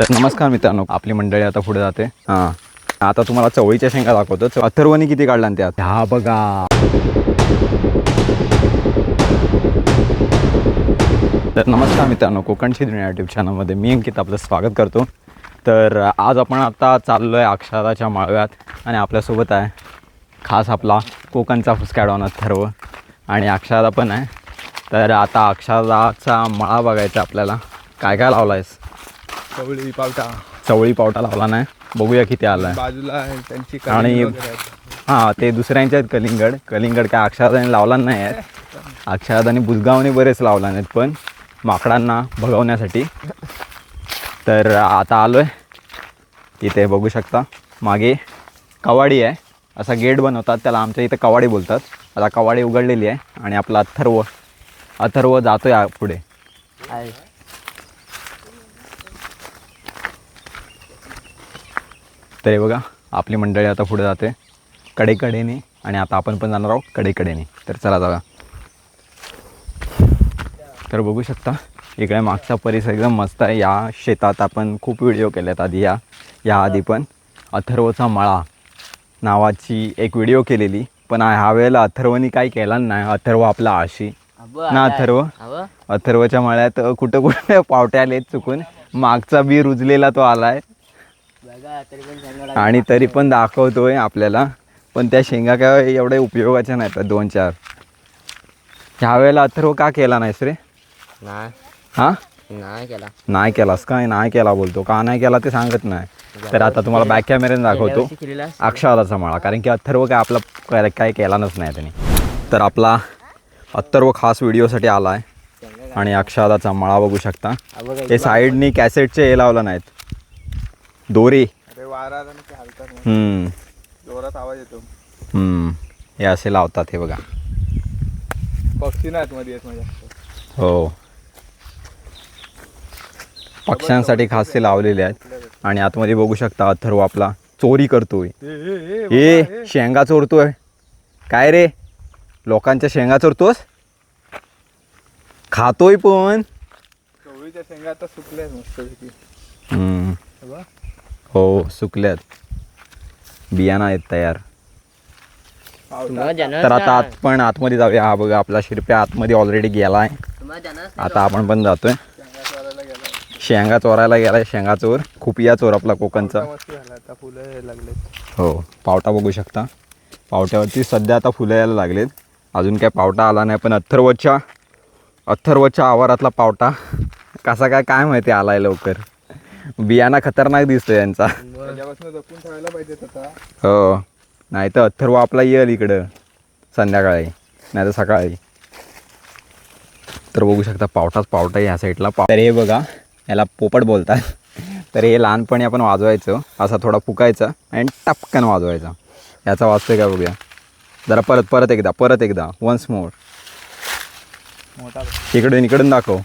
तर नमस्कार मित्रांनो, आपली मंडळी आता पुढे जाते. आता तुम्हाला चवळीच्या शेंगा दाखवतो. अथर्वनी किती काढला त्यात, हा बघा. तर नमस्कार मित्रांनो, कोकणची दुनिया यूट्यूब चॅनलमध्ये मी अंकित आपलं स्वागत करतो. तर आज आपण आता चाललो आहे अक्षराच्या माळव्यात आणि आपल्यासोबत आहे खास आपला कोकणचा फुसकाडवान अथर्व आणि अक्षरा पण आहे. तर आता अक्षराचा मळा बघायचा आपल्याला. काय काय लावला आहेस? चवळी पावटा लावला नाही, बघूया किती आला आहे. बाजूला आहे त्यांची आणि हां, ते दुसऱ्यांचे आहेत कलिंगड काय अक्षराने लावला नाही आहे. अक्षराने बुजगावने बरेच लावला नाहीत, पण माकडांना भगवण्यासाठी. तर आता आलो आहे इथे, बघू शकता मागे कवाडी आहे. असा गेट बनवतात त्याला, आमच्या इथं कवाडी बोलतात. आता कवाडी उघडलेली आहे आणि आपला अथर्व जातो आहे पुढे. तर हे बघा, आपली मंडळी आता पुढे जाते कडेकडेने आणि आता आपण पण जाणार आहोत कडेकडेने. तर चला जाऊया. तर बघू शकता इकडे मागचा परिसर एकदम मस्त आहे. या शेतात आपण खूप व्हिडिओ केलेत आधी, या आधी पण अथर्वचा मळा नावाची एक व्हिडिओ केलेली, पण ह्या वेळेला अथर्वनी काही केला नाही. अथर्व आपला आळशी ना. अथर्वच्या मळ्यात कुठं कुठं पावटे आलेत चुकून. मागचा बी रुजलेला तो आलाय आणि तरी पण दाखवतोय आपल्याला. पण त्या शेंगा काय एवढ्या उपयोगाच्या नाहीत, 2-4. ह्या वेळेला अथर्व का केला नाहीस रे? नाही केलास काय? नाही केला बोलतो. का नाही केला ते सांगत नाही. तर आता तुम्हाला बॅक कॅमेऱ्याने दाखवतो अक्षराचा मळा, कारण की अथर्व काय आपला काय केलाच नाही त्याने. तर आपला अथर्व खास व्हिडिओसाठी आला आहे आणि अक्षराचा मळा बघू शकता. हे साईडनी कॅसेटचे हे लावलं नाहीत, दोरे. जोरात आवाज येतो. हे असे लावतात, हे बघा. पक्षी नाहीत मध्ये माझ्या. हो, पक्ष्यांसाठी खास ते लावलेले आहेत. आणि आतमध्ये बघू शकता अथर्व आपला चोरी करतोय. हे शेंगा चोरतोय काय रे? लोकांच्या शेंगा चोरतोस, खातोय पण. चवळीच्या शेंगा आता सुकल्या मस्तपैकी. हो, सुकल्यात, बियाणं आहेत तयार. तर आता आपण आतमध्ये जाऊया. हा बघा, आपला शिरप्या आतमध्ये ऑलरेडी गेला आहे. आता आपण पण जातोय. शेंगा चोरायला गेलाय, शेंगा चोर, खुपिया चोर आपला कोकणचा. हो, पावटा बघू शकता. पावट्यावरती सध्या आता फुलं यायला लागलेत. अजून काय पावटा आला नाही, पण अथर्वच्या आवारातला पावटा कसा काय माहिती आलाय लवकर. बियाणा खतरनाक दिसतोय यांचा. हो, नाही तर अथर्व आपला येईल इकडं संध्याकाळी, नाही तर सकाळी. तर बघू शकता पावटा आहे ह्या साईडला. तर हे बघा, याला पोपट बोलतात. तर हे लहानपणी आपण वाजवायचं, असा थोडा फुकायचा आणि टपकन वाजवायचा. याचा वाजतोय का बघूया जरा. परत एकदा वन्स मोर. इकडून दाखव.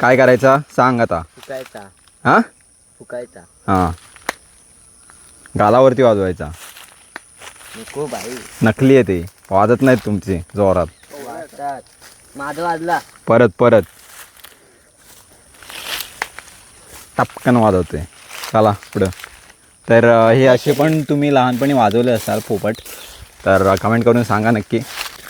काय करायचा सांग आता. हां, गालावरती वाजवायचा. नकली आहे ते, वाजत नाहीत तुमचे जोरात. माझं वाजला. परत टपकन वाजवते. चला पुढं. तर हे असे पण तुम्ही लहानपणी वाजवले असाल पोपट, तर कमेंट करून सांगा नक्की.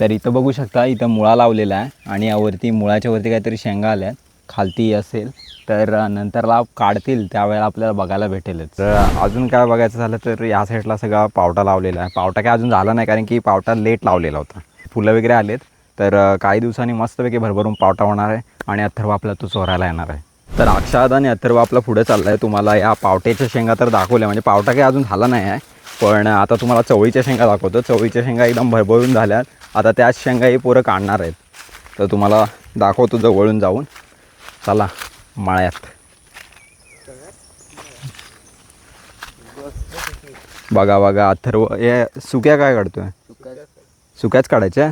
तर इथं बघू शकता, इथं मुळा लावलेला आहे आणि यावरती मुळाच्या वरती काहीतरी शेंगा आल्या. खालती असेल तर नंतरला काढतील त्यावेळेला आपल्याला बघायला भेटेलच. तर अजून काय बघायचं झालं तर या साईडला सगळा पावटा लावलेला आहे. पावटा काय अजून झाला नाही, कारण की पावटा लेट लावलेला होता. फुलं वगैरे आलेत, तर काही दिवसांनी मस्तपैकी भरभरून पावटा होणार आहे आणि अथर्व आपला तो चोरायला येणार आहे. तर अक्षाद आणि अथर्व आपला पुढे चालला आहे. तुम्हाला या पावट्याच्या शेंगा तर दाखवल्या, म्हणजे पावटा काही अजून झाला नाही आहे, पण आता तुम्हाला चवळीच्या शेंगा दाखवतो. चवळीच्या शेंगा एकदम भरभरून झाल्यात. आता त्याच शेंगा ही पोरं काढणार आहेत, तर तुम्हाला दाखवतो जवळून जाऊन. चला मळ्यात. बघा अथर्व हे सुक्या काय काढतोय, सुक्याच काढायच्या.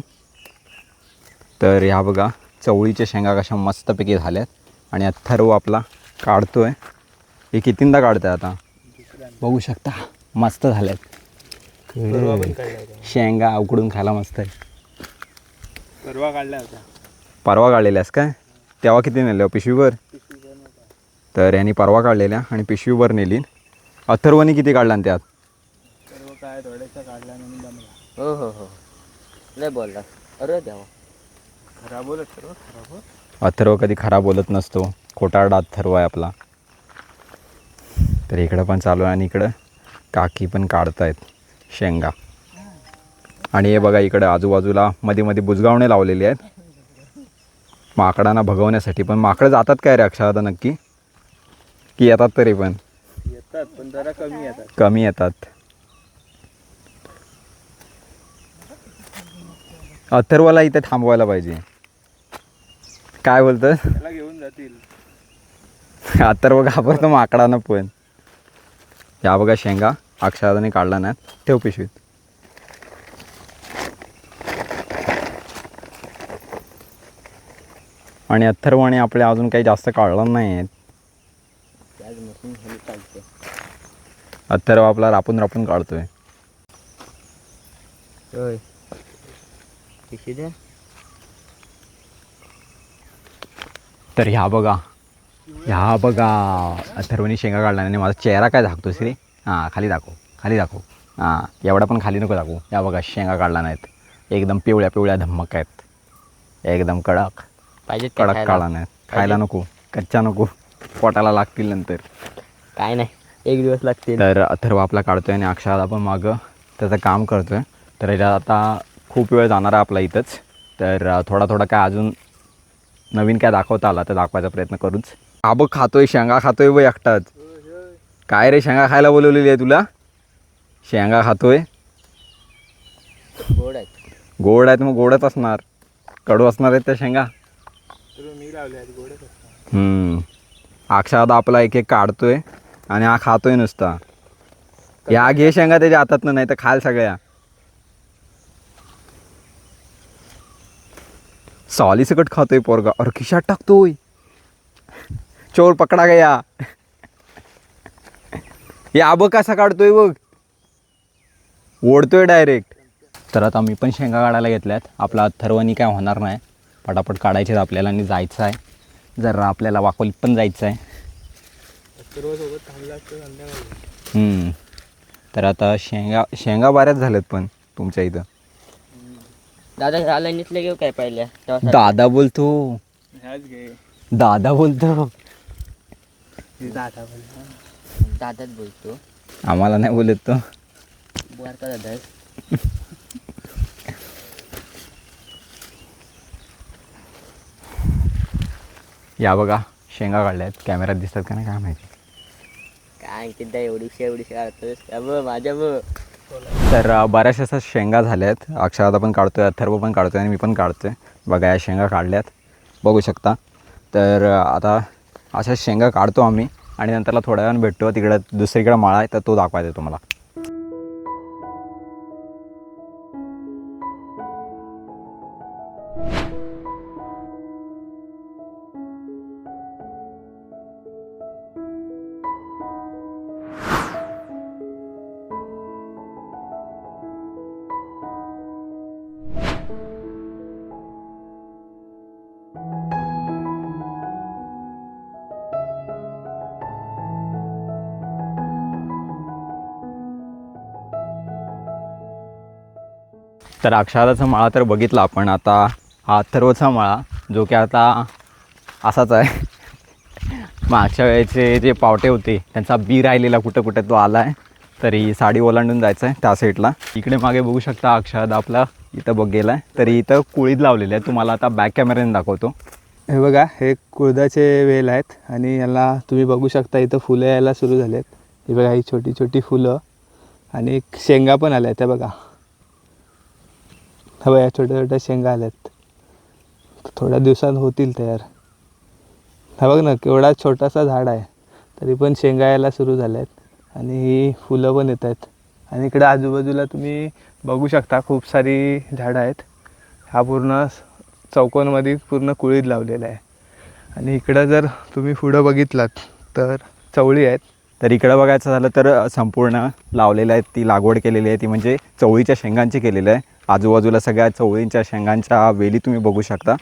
तर ह्या बघा चवळीच्या शेंगा कशा मस्तपैकी झाल्यात आणि अथर्व आपला काढतोय. हे कितींदा काढतोय आता बघू शकता. मस्त झाल्यात शेंगा, उकडून खायला मस्त आहे. परवा काढल्या होत्या. परवा काढलेल्यास काय? तेव्हा किती नेलं पिशवीवर? तर यांनी परवा काढलेल्या आणि पिशवीवर नेली. अथर्वनी किती काढला त्यात? सर्व काय थोड्याशा काढला म्हणून जमला. हो हो हो लय बोलला. अरे देवा. खराब बोलत सर्व खराब बोल. अथर्व कधी खरा बोलत नसतो. खोटारडा अथर्व आहे आपला. तर इकडं पण चालू आहे आणि इकडं काकी पण काढतायत शेंगा. आणि हे बघा इकडे आजूबाजूला मध्ये मध्ये बुजगावणे लावलेले आहेत माकडांना भगवण्यासाठी. पण माकडं जातात काय रे अक्षा आता नक्की की येतात तरी पण? येतात पण जरा कमी येतात. कमी येतात. अथर्वला इथे थांबवायला पाहिजे. काय बोलतं? त्याला घेऊन जातील. अथर्व घाबरतो माकडांना पण. या बघा शेंगा अक्षराने काढला नाही. ठेव पिशवीत. आणि अथर्वने आपले अजून काही जास्त काढलं नाही आहेत. त्याच मशीन खाली चालते. अथर्व आपला रापून रापून काढतोय. होय पिशवी द्या. तर ह्या बघा अथर्वनी शेंगा काढला आणि माझा चेहरा काय दाखवतोस रे? हां खाली दाखव. हां एवढा पण खाली नको दाखवू. या बघा शेंगा काढला नाहीत. एकदम पिवळ्या धम्मक आहेत. एकदम कडक पाहिजेत कडक काढला नाहीत. खायला नको, कच्चा नको, पोटाला लागतील नंतर. काय नाही 1 दिवस लागतील. तर अथर्व आपला काढतोय आणि अक्षराला पण मागं त्याचं काम करतोय. तर याच्यात आता खूप वेळ जाणार आहे आपला इथंच. तर थोडा काय अजून नवीन काय दाखवता आला तर दाखवायचा प्रयत्न करूच. बघ खातोय शेंगा खातोय बघ एकटाच. काय रे शेंगा खायला बोलवलेली आहे तुला? शेंगा खातोय. गोड आहेत. गोड आहेत मग गोडच असणार. कडू असणार आहेत त्या शेंगा. तर मी लावले आहेत गोडच असतात. अक्षरादा आपला एक काढतोय आणि हा खातोय नुसता. या घे शेंगा त्याच्या हातातनं नाही तर खाल सगळ्या. साली सकट खातोय पोरगा. अरे खिशात टाकतोय. चोर पकडा गया. या बघ कसा काढतोय बघ. ओढतोय डायरेक्ट. तर आता मी पण शेंगा काढायला घेतल्यात. आपला अथर्वनी काय होणार नाही. पटापट काढायचे आपल्याला आणि जायचं आहे. जरा आपल्याला वाकोलीत पण जायचं आहे. सर्व सोबत थांबला असतं संध्याकाळी. तर आता शेंगा बऱ्याच झाल्यात पण तुमच्या इथं. दादा ह्या लाईनीतले घेऊ काय पहिल्या? दादा बोलतो. ह्याच घे. दादा बोलतो. दादा बोल. दादाच बोलतो. आम्हाला नाही बोलत तो. बुवारका दादा. या बघा शेंगा काढल्यात. कॅमेऱ्यात दिसतात का नाही काय माहिती. काय किद्दा एवढीशी काढतोस का बघ माझ्या बघ. तर बऱ्याचशा अशा शेंगा झाल्यात. अक्षरादा पण काढतोय, अथर्व पण काढतोय आणि मी पण काढतोय. बघा या शेंगा काढल्यात बघू शकता. तर आता अशा शेंगा काढतो आम्ही आणि नंतरला थोड्या वेळानं भेटतो. तिकडं दुसरीकडे माळा आहे तर तो दाखवायचा तुम्हाला. तर अक्षराचा माळा तर बघितला आपण. आता हा अथर्वचा माळा जो की आता असाच आहे. मागच्या वेळेचे जे पावटे होते त्यांचा बी राहिलेला कुठं कुठं तो आला आहे. तरी साडी ओलांडून जायचं आहे त्या साईडला. इकडे मागे बघू शकता अक्षरादा आपला इथं बघ गेला आहे. तरी इथं कुळीद लावलेले आहे. तुम्हाला आता बॅक कॅमेऱ्याने दाखवतो. हे बघा हे कुळदाचे वेल आहेत आणि याला तुम्ही बघू शकता इथं फुलं यायला सुरू झालेत. हे बघा ही छोटी छोटी फुलं आणि शेंगा पण आल्या त्या बघा. हा बघा या छोट्या शेंगा आल्यात. थोड्या दिवसात होतील तयार. हा बघ ना केवढा छोटासा झाड आहे तरी पण शेंगा यायला सुरू झाल्यात आणि ही फुलं पण येत आहेत. आणि इकडे आजूबाजूला तुम्ही बघू शकता खूप सारी झाडं आहेत. हा पूर्ण चौकोनमध्ये पूर्ण कुळीद लावलेला आहे. आणि इकडं जर तुम्ही पुढं बघितलात तर चवळी आहेत. तर इकडं बघायचं झालं तर संपूर्ण लावलेलं आहे. ती लागवड केलेली आहे ती म्हणजे चवळीच्या शेंगांची केलेली आहे. आजूबाजूला सगळ्या चवळींच्या शेंगांच्या वेली तुम्ही बघू शकता.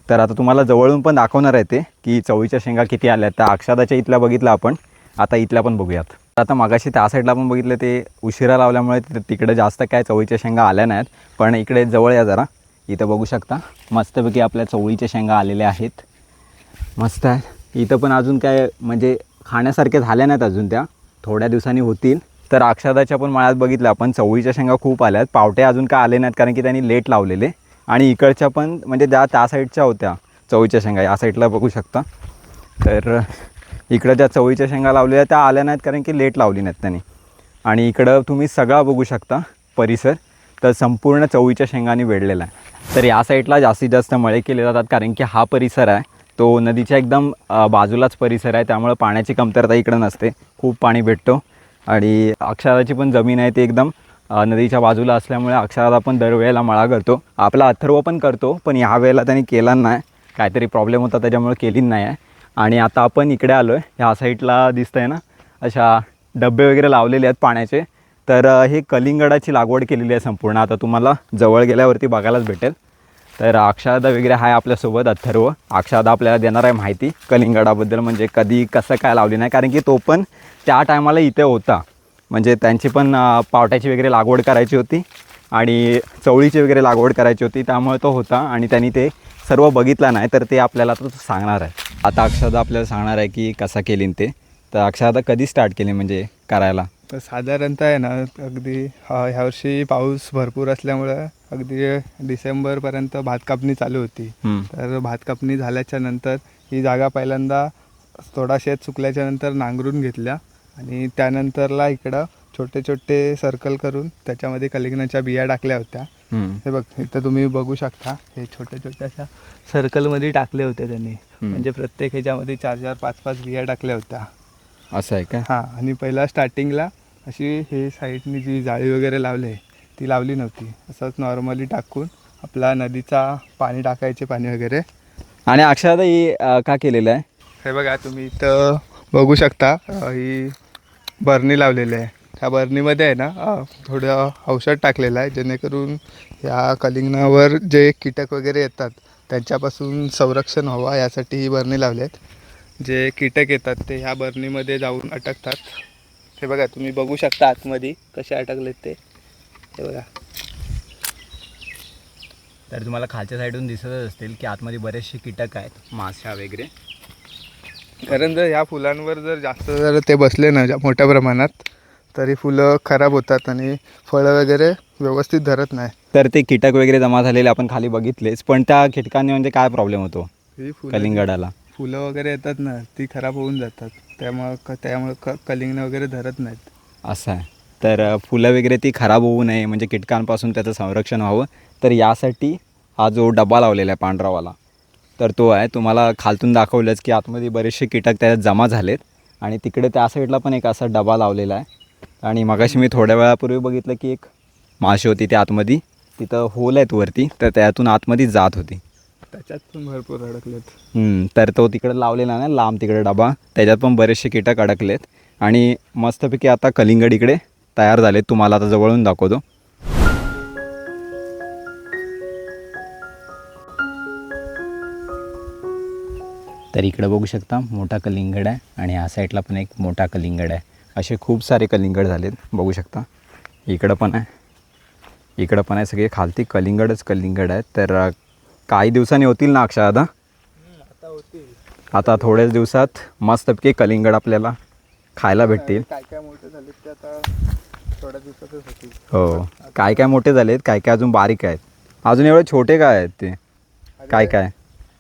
तर आता तुम्हाला जवळून पण दाखवणार आहे ते की चवळीच्या शेंगा किती आल्या. त्या अक्षादाच्या इथल्या बघितलं आपण, आता इथल्या पण बघूयात. आता मगाशी त्या साईडला पण बघितलं ते उशिरा लावल्यामुळे तिकडे जास्त काय चवळीच्या शेंगा आल्या नाहीत. पण इकडे जवळ या जरा, इथं बघू शकता मस्तपैकी आपल्या चवळीच्या शेंगा आलेल्या आहेत. मस्त आहे. इथं पण अजून काय म्हणजे खाण्यासारखे झाल्या नाहीत अजून, त्या थोड्या दिवसांनी होतील. तर अक्षदाच्या पण मळ्यात बघितलं आपण चवळीच्या शेंगा खूप आल्या आहेत. पावटे अजून काय आले नाहीत कारण की त्यांनी लेट लावलेले. आणि इकडच्या पण म्हणजे त्या साईडच्या होत्या चवळीच्या शेंगा, या साईडला बघू शकता. तर इकडं ज्या चवळीच्या शेंगा लावलेल्या त्या आल्या नाहीत कारण की लेट लावली नाहीत त्यांनी. आणि इकडं तुम्ही सगळा बघू शकता परिसर, तर संपूर्ण चवळीच्या शेंगाने वेढलेला आहे. तर या साईडला जास्तीत जास्त मळे केले जातात कारण की हा परिसर आहे तो नदीच्या एकदम बाजूलाच परिसर आहे, त्यामुळे पाण्याची कमतरता इकडं नसते, खूप पाणी भेटतो. आणि अक्षराची पण जमीन आहे ती एकदम नदीच्या बाजूला असल्यामुळे अक्षराला पण दरवेळेला मळा करतो. आपला अथर्व पण करतो, पण ह्या वेळेला त्यांनी केला नाही, काहीतरी प्रॉब्लेम होता त्याच्यामुळे केली नाही आहे. आणि आता आपण इकडे आलो आहे, ह्या साईडला दिसतं आहे ना अशा डबे वगैरे लावलेले आहेत पाण्याचे. तर हे कलिंगडाची लागवड केलेली आहे संपूर्ण. आता तुम्हाला जवळ गेल्यावरती बघायलाच भेटेल. तर अक्षदा वगैरे आहे आपल्यासोबत, अथर्व. अक्षदा आपल्याला देणार आहे माहिती कलिंगडाबद्दल, म्हणजे कधी कसं काय लावली नाही, कारण की तो पण त्या टायमाला इथे होता. म्हणजे त्यांची पण पावट्याची वगैरे लागवड करायची होती आणि चवळीची वगैरे लागवड करायची होती, त्यामुळे तो होता आणि त्यांनी ते सर्व बघितलं नाही. तर ते आपल्याला तो सांगणार आहे. आता अक्षदा आपल्याला सांगणार आहे की कसं केली ते. तर अक्षदा कधी स्टार्ट केली म्हणजे करायला? तर साधारणतः आहे ना अगदी ह्यावर्षी पाऊस भरपूर असल्यामुळं अगदी डिसेंबरपर्यंत भात कापणी चालू होती. तर भात कापणी झाल्याच्या नंतर ही जागा पहिल्यांदा थोडा शेत सुकल्याच्या नंतर नांगरून घेतल्या आणि त्यानंतरला इकडं छोटे छोटे सर्कल करून त्याच्यामध्ये कलिंगडाच्या बिया टाकल्या होत्या. हे बघ इथं तुम्ही बघू शकता, हे छोट्या छोट्याशा सर्कलमध्ये टाकले होते त्यांनी. म्हणजे प्रत्येक ह्याच्यामध्ये 4-4, 5-5 बिया टाकल्या होत्या. असं आहे का? हां. आणि पहिला स्टार्टिंगला अशी हे साईडनी जी जाळी वगैरे लावली ती लावली नव्हती, असंच नॉर्मली टाकून आपला नदीचा पाणी टाकायचे पाणी वगैरे. आणि अक्षदा ही का केलेलं आहे? हे बघा तुम्ही इथं बघू शकता, ही बरणी लावलेली आहे. त्या बरणीमध्ये आहे ना थोडं औषध टाकलेलं आहे, जेणेकरून या कलिंगडावर जे कीटक वगैरे येतात त्यांच्यापासून संरक्षण व्हावं यासाठी ही बरणी लावली आहेत. जे कीटक येतात ते ह्या बरणीमध्ये जाऊन अटकतात. हे बघा तुम्ही बघू शकता आतमध्ये कसे अटकलेत ते. हे बघा. तर तुम्हाला खालच्या साईडून दिसतच असतील की आतमध्ये बरेचसे कीटक आहेत, माशा वगैरे. कारण जर ह्या फुलांवर जर जास्त जर ते बसले ना मोठ्या प्रमाणात तरी फुलं खराब होतात आणि फळं वगैरे व्यवस्थित धरत नाही. तर ते कीटक वगैरे जमा झालेले आपण खाली बघितलेच, पण त्या कीटकांनी म्हणजे काय प्रॉब्लेम होतो ही कलिंगडाला? फुलं वगैरे येतात ना ती खराब होऊन जातात, त्यामुळे कलिंगड वगैरे धरत नाहीत. असं आहे. तर फुलं वगैरे ती खराब होऊ नये म्हणजे कीटकांपासून त्याचं संरक्षण व्हावं, तर यासाठी हा जो डबा लावलेला आहे पांढरावाला, तर तो आहे. तुम्हाला खालतून दाखवलंच की आतमध्ये बरेचसे कीटक त्याच्यात जमा झालेत. आणि तिकडे त्या साईडला पण एक असा डबा लावलेला आहे. आणि मगाशी मी थोड्या वेळापूर्वी बघितलं की एक माशी होती त्या आतमध्ये, तिथं होल आहेत वरती, तर त्यातून आतमध्ये जात होती. त्याच्यात पण भरपूर अडकलेत. तर तो तिकडे लावलेला ना लांब तिकडे डबा, त्याच्यात पण बरेचसे कीटक अडकलेत. आणि मस्तपैकी आता कलिंगड इकडे तयार झालेत, तुम्हाला आता जवळून दाखवतो. तर इकडे बघू शकता मोठा कलिंगड आहे आणि ह्या साईडला पण एक मोठा कलिंगड आहे. असे खूप सारे कलिंगड झालेत बघू शकता. इकडं पण आहे, इकडं पण आहे, सगळे खालती कलिंगडच कलिंगड आहेत. तर काही दिवसांनी होतील ना अक्षदा? आता होतील. आता थोड्याच दिवसात मस्तपैकी कलिंगड आपल्याला खायला भेटतील. काय काय मोठे झालेत ते आता थोड्या दिवसातच होतील. हो, काय काय मोठे झालेत, काय काय अजून बारीक आहेत. अजून एवढे छोटे काय आहेत ते? काय काय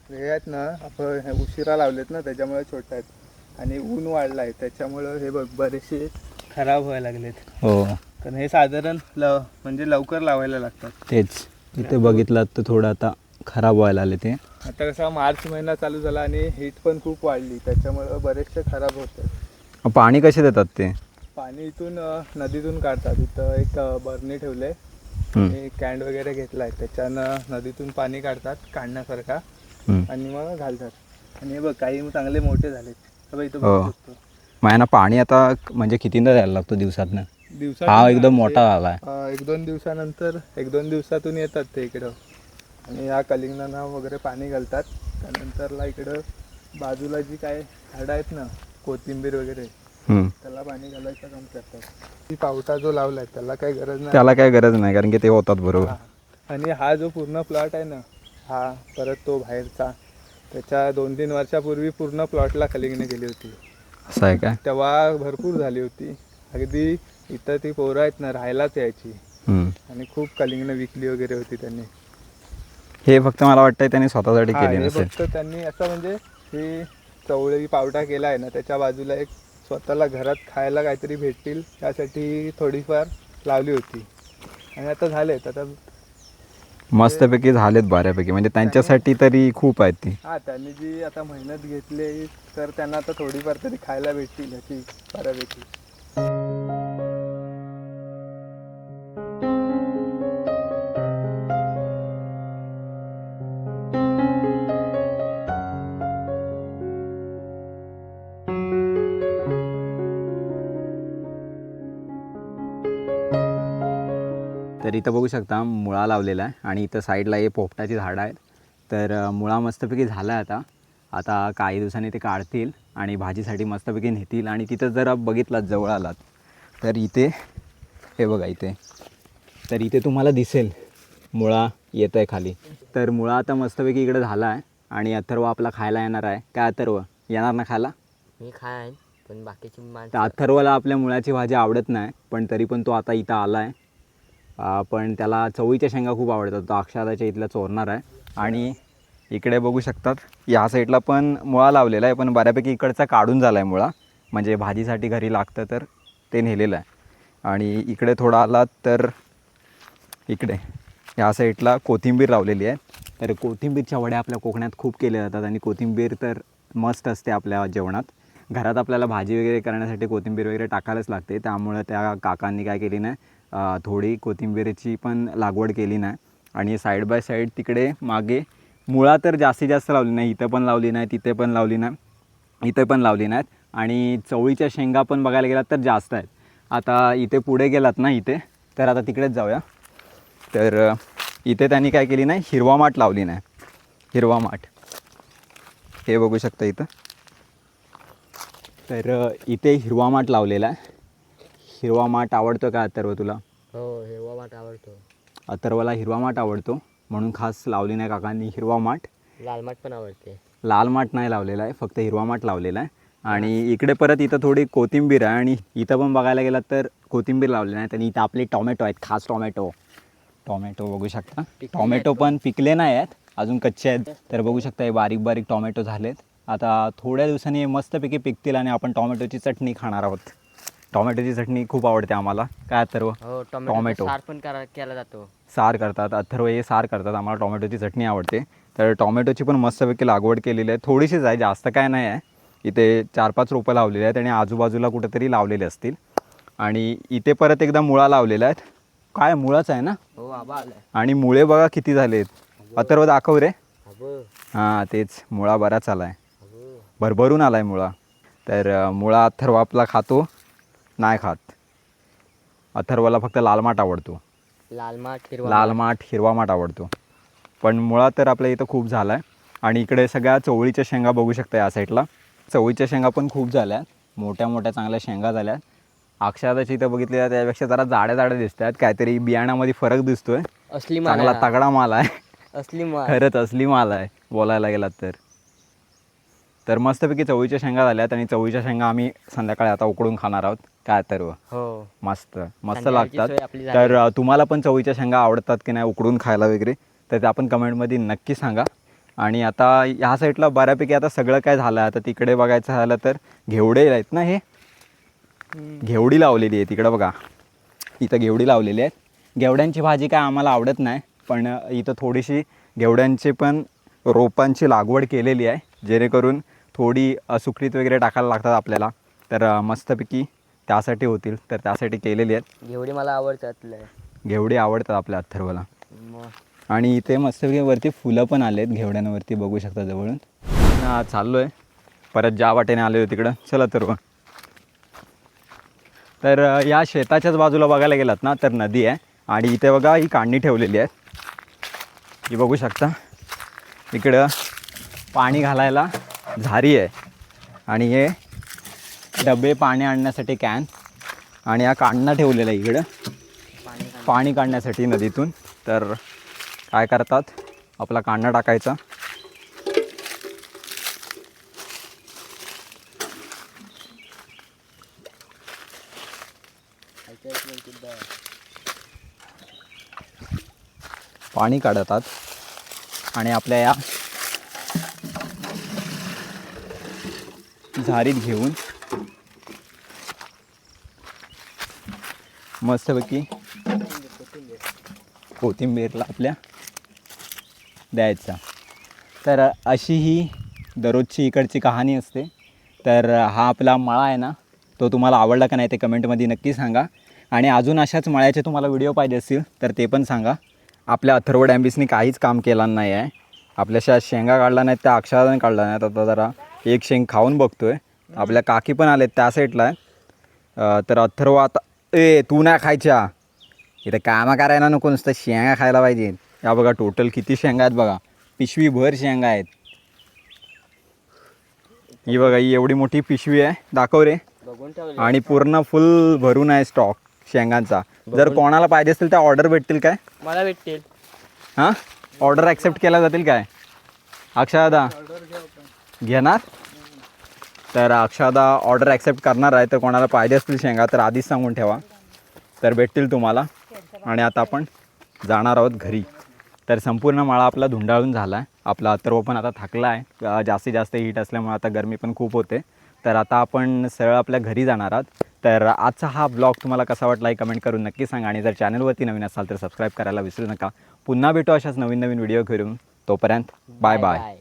हे आहेत ना आपण हे उशिरा लावलेत ना त्याच्यामुळे छोटे आहेत आणि ऊन वाढलं आहे त्याच्यामुळं हे बरेचसे खराब व्हायला लागलेत. हो, कारण हे साधारण म्हणजे लवकर लावायला लागतात. तेच इथे बघितलं तर थोडं आता खराब व्हायला आले ते. आता कसा मार्च महिना चालू झाला आणि हीट पण खूप वाढली त्याच्यामुळं बरेचसे खराब होतात. पाणी कसे देतात ते? पाणी इथून नदीतून काढतात. इथं एक बरणी ठेवले आणि कॅन्ड वगैरे घेतला आहे, त्याच्यानं नदीतून पाणी काढतात काढण्यासारखा आणि मग घालतात. आणि हे बघ काही चांगले मोठे झालेत. हो, माझ्या पाणी आता म्हणजे कितींदा द्यायला लागतो दिवसातनं? हा एकदम मोठा झाला आहे. 1-2 दिवसानंतर 1-2 दिवसातून येतात ते इकडं. आणि या कलिंगडांना वगैरे पाणी घालतात. त्यानंतरला इकडं बाजूला जी काय झाडं आहेत ना, कोथिंबीर वगैरे, त्याला पाणी घालायचं काम करतात. ती पावटा जो लावलाय त्याला काही गरज नाही, त्याला काही गरज नाही कारण की ते होतात बरोबर. हा. आणि हा जो पूर्ण प्लॉट आहे ना, हा परत तो बाहेरचा, त्याच्या 2-3 वर्षापूर्वी पूर्ण प्लॉटला कलिंगडे गेली होती. असं आहे काय? तेव्हा भरपूर झाली होती. अगदी इथं ती पोरं आहेत ना राहायलाच यायची आणि खूप कलिंगडं विकली वगैरे होती त्यांनी. हे फक्त मला वाटतं त्यांनी स्वतःसाठी हा, केली हे नसेल. फक्त त्यांनी असं म्हणजे ही चवळी पावटा केला आहे ना, त्याच्या बाजूला एक स्वतःला घरात खायला काहीतरी भेटतील यासाठी थोडीफार लावली होती. आणि आता झालेत, आता मस्तपैकी झालेत बऱ्यापैकी, म्हणजे त्यांच्यासाठी तरी खूप आहेत ती. हा, त्यांनी जी आता मेहनत घेतली तर त्यांना आता थोडीफार तरी खायला भेटतील ह्याची बऱ्यापैकी. तर इथं बघू शकता मुळा लावलेला आहे आणि इथं साईडला हे पोपटाची झाडं आहेत. तर मुळा मस्तपैकी झाला आहे आता. आता काही दिवसांनी ते काढतील आणि भाजीसाठी मस्तपैकी नेतील. आणि तिथं जर बघितलात जवळ आलात तर इथे हे बघा इथे, तर इथे तुम्हाला दिसेल मुळा येत आहे खाली. तर मुळा आता मस्तपैकी इकडे झाला आहे आणि अथर्व आपला खायला येणार आहे. काय अथर्व येणार ना खायला? मी खाईन, पण बाकीची तर माणसं अथर्वला आपल्या मुळाची भाजी आवडत नाही, पण तरी पण तो आता इथं आला आहे. पण त्याला चवळीच्या शेंगा खूप आवडतात. तो अक्षदाच्या इथला चोरणार आहे. आणि इकडे बघू शकतात या साईडला पण मुळा लावलेला आहे, पण बऱ्यापैकी इकडचा काढून झाला आहे मुळा, म्हणजे भाजीसाठी घरी लागतं तर ते नेलेलं आहे. आणि इकडे थोडा आलात तर इकडे या साईडला कोथिंबीर लावलेली आहे. तर कोथिंबीरच्या वड्या आपल्या कोकणात खूप केल्या जातात आणि कोथिंबीर तर मस्त असते आपल्या जेवणात. घरात आपल्याला भाजी वगैरे करण्यासाठी कोथिंबीर वगैरे टाकायलाच लागते. त्यामुळं त्या काकांनी काय केली नाही, थोडी कोथिंबीरची पण लागवड केली नाही. आणि साईड बाय साईड तिकडे मागे मुळा तर जास्तीत जास्त लावली नाही. इथं पण लावली नाही, तिथे पण लावली नाही, इथे पण लावली नाहीत. आणि चवळीच्या शेंगा पण बघायला गेलात तर जास्त आहेत. आता इथे पुढे गेलात ना इथे, तर आता तिकडेच जाऊया. तर इथे त्यांनी काय केली नाही, हिरवा माठ लावली नाही. हिरवा माठ हे बघू शकता इथं. तर इथे हिरवा माठ लावलेला आहे. हिरवा माठ आवडतो का अथर्व तुला? हो, हिरवा माठ आवडतो. अथर्वला हिरवा माठ आवडतो म्हणून खास लावली नाही काकांनी हिरवा माठ. लाल माठ पण आवडते. लाल माठ नाही लावलेला आहे, फक्त हिरवा माठ लावलेला आहे. आणि इकडे परत इथं थोडी कोथिंबीर आहे आणि इथं पण बघायला गेलात तर कोथिंबीर लावली नाही. आणि इथं आपले टॉमॅटो आहेत, खास टॉमॅटो बघू शकता. टॉमॅटो पण पिकले नाही आहेत, अजून कच्चे आहेत. तर बघू शकता हे बारीक बारीक टॉमॅटो झालेत. आता थोड्या दिवसांनी मस्तपैकी पिकतील आणि आपण टॉमॅटोची चटणी खाणार आहोत. टॉमॅटोची चटणी खूप आवडते आम्हाला. काय अथर्व? हो, टोमॅटो. टोमॅटो सार पण केला जातो. सार करतात अथर्व, हे सार करतात. आम्हाला टॉमॅटोची चटणी आवडते. तर टॉमॅटोची पण मस्तपैकी लागवड केलेली आहे. थोडीशीच आहे, जास्त काय नाही आहे. इथे 4-5 रोपं लावलेली आहेत आणि आजूबाजूला कुठेतरी लावलेले असतील. आणि इथे परत एकदा मुळा लावलेला आहेत. काय मुळाच आहे ना? हो, आबा आलाय. आणि मुळे बघा किती झालेत. अथर्व दाखव रे. अबो, हां तेच, मुळा बराच आला आहे, अबो. भरभरून आला आहे मुळा. तर मुळा अथर्व आपला खातो नाही खात. अथर्वला फक्त लाल माठ आवडतो. लाल माठ, हिरवा लाल माठ, हिरवा माठ आवडतो. पण मुळा तर आपल्या इथं खूप झाला आहे. आणि इकडे सगळ्या चवळीच्या शेंगा बघू शकता या साईडला. चवळीच्या शेंगा पण खूप झाल्या, मोठ्या मोठ्या चांगल्या शेंगा झाल्या. अक्षदाची इथं बघितल्या त्यापेक्षा जरा जाड्या दिसत आहेत. काहीतरी बियाणामध्ये फरक दिसतोय. असली माल चांगला आहे. तगडा माल आहे. असली माल. खरंच असली माल आहे बोलायला गेलात तर मस्तपैकी चवळीच्या शेंगा झाल्यात. आणि चवळीच्या शेंगा आम्ही संध्याकाळी आता उकडून खाणार आहोत. काय अथर्व? हो, मस्त मस्त संध्याकाळची लागतात. सोय आपली झाली. तर तुम्हाला पण चवळीच्या शेंगा आवडतात की नाही उकडून खायला वगैरे, तर ते आपण कमेंटमध्ये नक्की सांगा. आणि आता ह्या साईडला बऱ्यापैकी आता सगळं काय झालं आहे. आता तिकडे बघायचं झालं तर घेवडे आहेत ना, हे घेवडी लावलेली आहे तिकडं बघा. इथं घेवडी लावलेली आहेत. घेवड्यांची भाजी काय आम्हाला आवडत नाही, पण इथं थोडीशी घेवड्यांची पण रोपांची लागवड केलेली आहे, जेणेकरून थोडी सुकरीत वगैरे टाकायला लागतात आपल्याला. तर मस्तपैकी त्यासाठी होतील, तर त्यासाठी केलेली आहेत. घेवडी मला आवडतात. घेवडी आवडतात आपल्या अथर्वला. मग आणि इथे मस्तपैकी वरती फुलं पण आलेत घेवड्यांवरती बघू शकता जवळून. चाललो आहे परत ज्या वाटेने आले होते तिकडं. चला तर या शेताच्याच बाजूला बघायला गेलात ना तर नदी आहे. आणि इथे बघा ही कांडी ठेवलेली आहे. ही बघू शकता इकडं पाणी घालायला झारी आहे आणि हे डबे पाणी आणण्यासाठी कॅन आणि हा काढणं ठेवलेला आहे इकडं पाणी काढण्यासाठी नदीतून. तर काय करतात आपला काढणं टाकायचा पाणी काढतात आणि आपल्या या झारीत घेऊन मस्तपैकी कोथिंबीरला आपल्या द्यायचा. तर अशी ही दररोजची इकडची कहाणी असते. तर हा आपला मळा आहे ना, तो तुम्हाला आवडला का नाही ते कमेंटमध्ये नक्की सांगा. आणि अजून अशाच मळ्याचे तुम्हाला व्हिडिओ पाहिजे असतील तर ते पण सांगा. आपल्या अथर्व डॅम्बिसनी काहीच काम केलं नाही आहे. आपल्याशा शेंगा काढला नाहीत त्या अक्षराने काढला नाहीत. आता जरा एक शेंग खाऊन बघतो आहे. आपल्या काकी पण आलेत त्या साईडला आहे. तर अथर्व आता तू नाही खायच्या इथं कामं करायला नको, नुसतं शेंगा खायला पाहिजे. या बघा टोटल किती शेंगा आहेत बघा, पिशवीभर शेंगा आहेत. ही बघा ही एवढी मोठी पिशवी आहे, दाखव रे. बघून ठेवले आणि पूर्ण फुल भरून आहे स्टॉक शेंगांचा. जर कोणाला पाहिजे असेल तर ऑर्डर भेटतील काय? मला भेटतील. हां ऑर्डर ॲक्सेप्ट केल्या जातील काय अक्षयदा? घेणार? तर अक्षयदा ऑर्डर ॲक्सेप्ट करणार आहे. तर कोणाला पाहिजे असतील शेंगा तर आधीच सांगून ठेवा, तर भेटतील तुम्हाला. आणि आता आपण जाणार आहोत घरी. तर संपूर्ण माळा आपला धुंडाळून झाला आहे. आपला अथर्व पण आता थकला आहे, जास्तीत जास्त हीट असल्यामुळे आता गरमी पण खूप होते. तर आता आपण सरळ आपल्या घरी जाणार आहात. तर आजचा हा ब्लॉग तुम्हाला कसा वाटला हे कमेंट करून नक्की सांगा. आणि जर चॅनलवरती नवीन असाल तर सबस्क्राईब करायला विसरू नका. पुन्हा भेटू अशाच नवीन नवीन व्हिडिओ घेऊन. तोपर्यंत बाय बाय.